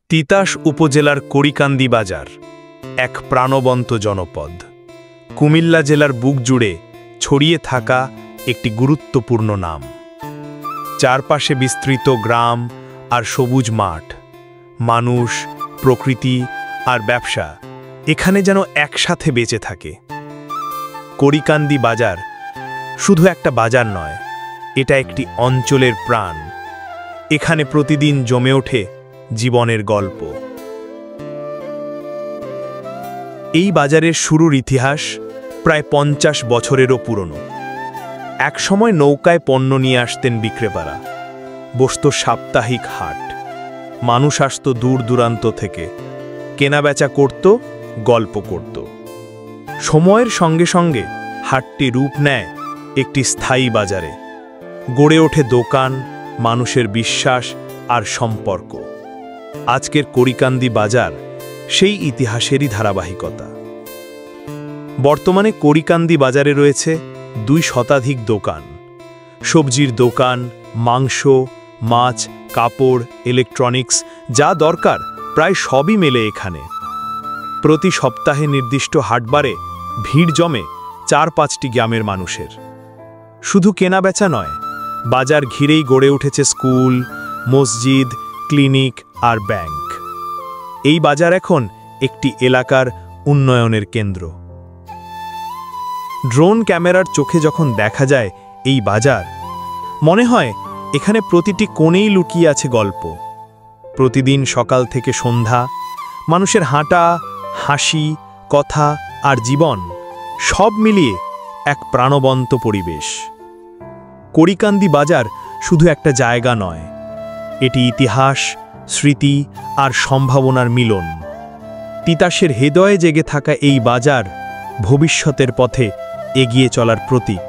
তিতাস উপজেলার করিকান্দি বাজার এক প্রাণবন্ত জনপদ। কুমিল্লা জেলার বুক জুড়ে ছড়িয়ে থাকা একটি গুরুত্বপূর্ণ নাম। চারপাশে বিস্তৃত গ্রাম আর সবুজ মাঠ, মানুষ, প্রকৃতি আর ব্যবসা এখানে যেন একসাথে বেঁচে থাকে। করিকান্দি বাজার শুধু একটা বাজার নয়, এটা একটি অঞ্চলের প্রাণ। এখানে প্রতিদিন জমে ওঠে জীবনের গল্প। এই বাজারের শুরুর ইতিহাস প্রায় 50 বছরেরও পুরনো। একসময় নৌকায় পণ্য নিয়ে আসতেন বিক্রেতারা, বসত সাপ্তাহিক হাট, মানুষ আসত দূর দূরান্ত থেকে, কেনাবেচা করত, গল্প করত। সময়ের সঙ্গে সঙ্গে হাটটি রূপ নেয় একটি স্থায়ী বাজারে, গড়ে ওঠে দোকান, মানুষের বিশ্বাস আর সম্পর্ক। আজকের করিকান্দি বাজার সেই ইতিহাসেরই ধারাবাহিকতা। বর্তমানে করিকান্দি বাজারে রয়েছে 2 শতাধিক দোকান, সবজির দোকান, মাংস, মাছ, কাপড়, ইলেকট্রনিক্স, যা দরকার প্রায় সবই মেলে এখানে। প্রতি সপ্তাহে নির্দিষ্ট হাটবারে ভিড় জমে 4-5টি গ্রামের মানুষের। শুধু কেনাবেচা নয়, বাজার ঘিরেই গড়ে উঠেছে স্কুল, মসজিদ, ক্লিনিক আর ব্যাংক। এই বাজার এখন একটি এলাকার উন্নয়নের কেন্দ্র। ড্রোন ক্যামেরার চোখে যখন দেখা যায় এই বাজার, মনে হয় এখানে প্রতিটি কোণেই লুকিয়ে আছে গল্প। প্রতিদিন সকাল থেকে সন্ধ্যা মানুষের হাঁটা, হাসি, কথা আর জীবন সব মিলিয়ে এক প্রাণবন্ত পরিবেশ। করিকান্দি বাজার শুধু একটা জায়গা নয়, এটি ইতিহাস, স্মৃতি আর সম্ভাবনার মিলন। তিতাসের হৃদয়ে জেগে থাকা এই বাজার ভবিষ্যতের পথে এগিয়ে চলার প্রতীক।